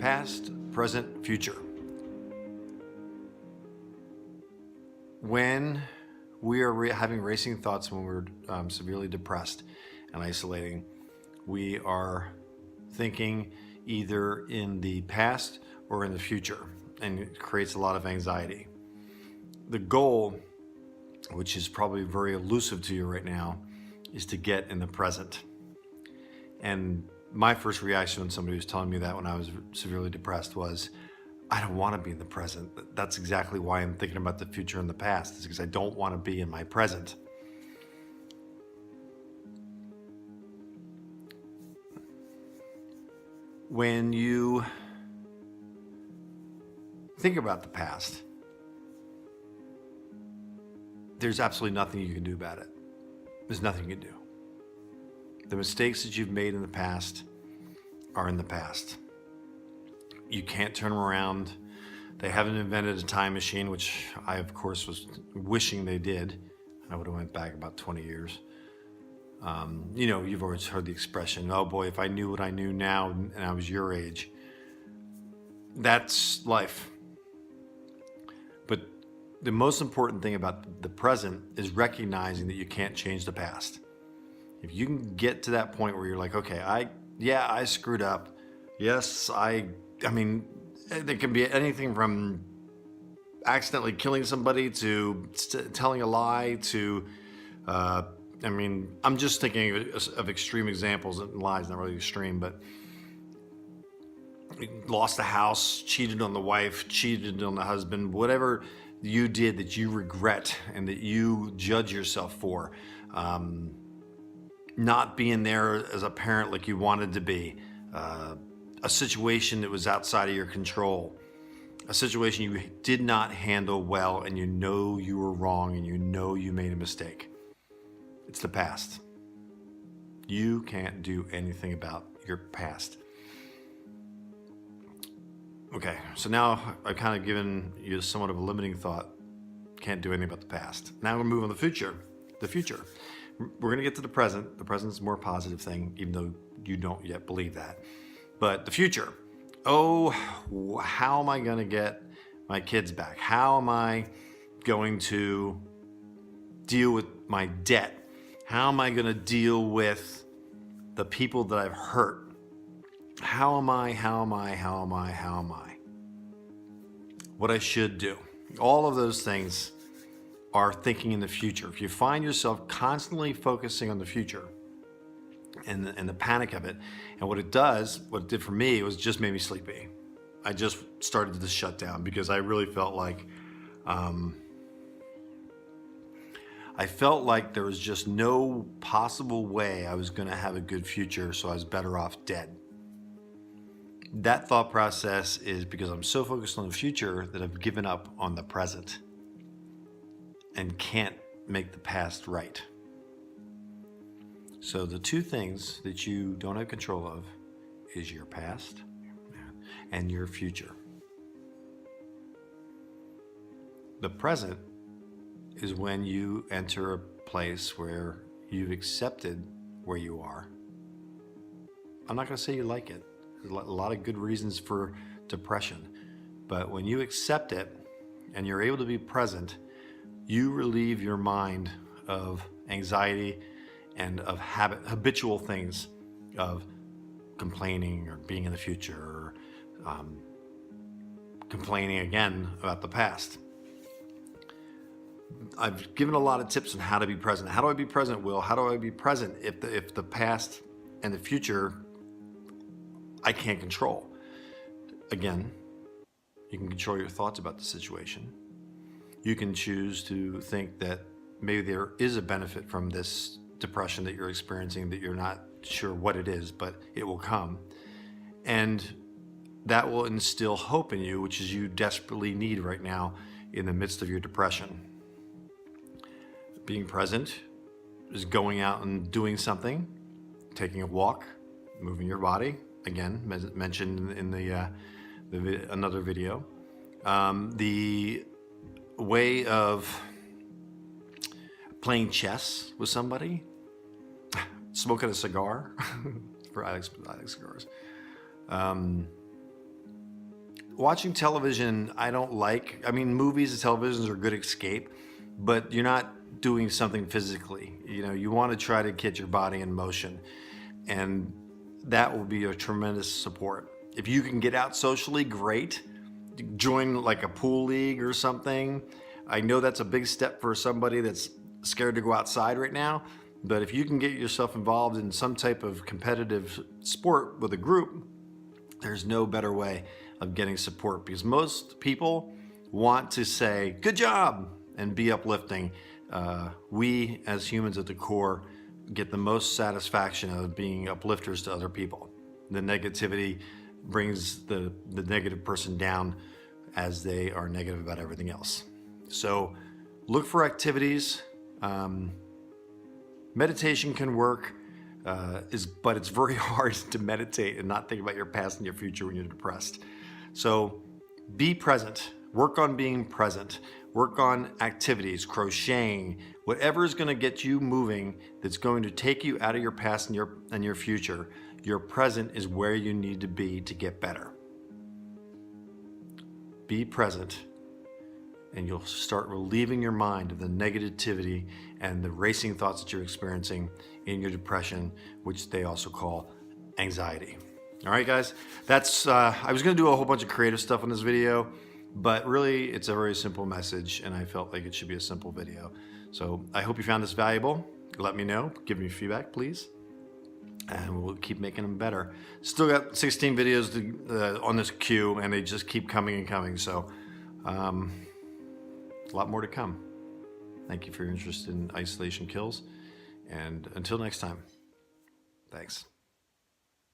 Past, present, future. When we are having racing thoughts, when we're severely depressed and isolating, we are thinking either in the past or in the future, and it creates a lot of anxiety. The goal, which is probably very elusive to you right now, is to get in the present. And my first reaction when somebody was telling me that when I was severely depressed was, I don't want to be in the present. That's exactly why I'm thinking about the future and the past, is because I don't want to be in my present. When you think about the past, there's absolutely nothing you can do about it. There's nothing you can do. The mistakes that you've made in the past are in the past. You can't turn them around. They haven't invented a time machine, which I, of course, was wishing they did. I would have went back about 20 years. You've always heard the expression, oh boy, if I knew what I knew now and I was your age. That's life. But the most important thing about the present is recognizing that you can't change the past. If you can get to that point where you're like, okay, I screwed up. Yes, I mean, there can be anything from accidentally killing somebody to telling a lie to, I'm just thinking of extreme examples, and lies not really extreme, but lost the house, cheated on the wife, cheated on the husband, whatever you did that you regret and that you judge yourself for. Not being there as a parent like you wanted to be, a situation that was outside of your control, a situation you did not handle well, and you know you were wrong and you know you made a mistake. It's the past. You can't do anything about your past. Okay, so now I've kind of given you somewhat of a limiting thought. Can't do anything about the past. Now we'll move on to the future. The future. We're going to get to the present. The present is a more positive thing, even though you don't yet believe that. But the future. Oh, how am I going to get my kids back? How am I going to deal with my debt? How am I going to deal with the people that I've hurt? How am I? What I should do. All of those things are thinking in the future. If you find yourself constantly focusing on the future and the panic of it, and what it did for me, was just made me sleepy. I just started to shut down because I really felt like there was just no possible way I was going to have a good future, so I was better off dead. That thought process is because I'm so focused on the future that I've given up on the present and can't make the past right. So the two things that you don't have control of is your past and your future. The present is when you enter a place where you've accepted where you are. I'm not going to say you like it. There's a lot of good reasons for depression. But when you accept it and you're able to be present, you relieve your mind of anxiety and of habitual things of complaining or being in the future or complaining again about the past. I've given a lot of tips on how to be present. How do I be present, Will? How do I be present if the past and the future I can't control? Again, you can control your thoughts about the situation. You can choose to think that maybe there is a benefit from this depression that you're experiencing, that you're not sure what it is, but it will come. And that will instill hope in you, which is you desperately need right now in the midst of your depression. Being present is going out and doing something, taking a walk, moving your body. Again, mentioned in another video. The way of playing chess with somebody, smoking a cigar for Alex cigars, watching television, I don't like. I mean, movies and televisions are a good escape, but you're not doing something physically. You know, you want to try to get your body in motion, and that will be a tremendous support. If you can get out socially, great. Join like a pool league or something. I know that's a big step for somebody that's scared to go outside right now, but if you can get yourself involved in some type of competitive sport with a group, there's no better way of getting support, because most people want to say, good job, and be uplifting. We as humans at the core get the most satisfaction of being uplifters to other people. The negativity brings the negative person down as they are negative about everything else. So look for activities. Meditation can work, but it's very hard to meditate and not think about your past and your future when you're depressed. So be present. Work on being present. Work on activities, crocheting, whatever is going to get you moving, that's going to take you out of your past and your future. Your present is where you need to be to get better. Be present, and you'll start relieving your mind of the negativity and the racing thoughts that you're experiencing in your depression, which they also call anxiety. All right, guys, that's, I was going to do a whole bunch of creative stuff in this video, but really it's a very simple message, and I felt like it should be a simple video. So I hope you found this valuable. Let me know, give me feedback, please, and we'll keep making them better. Still got 16 videos on this queue, and they just keep coming and coming. So a lot more to come. Thank you for your interest in isolation kills, and until next time, thanks.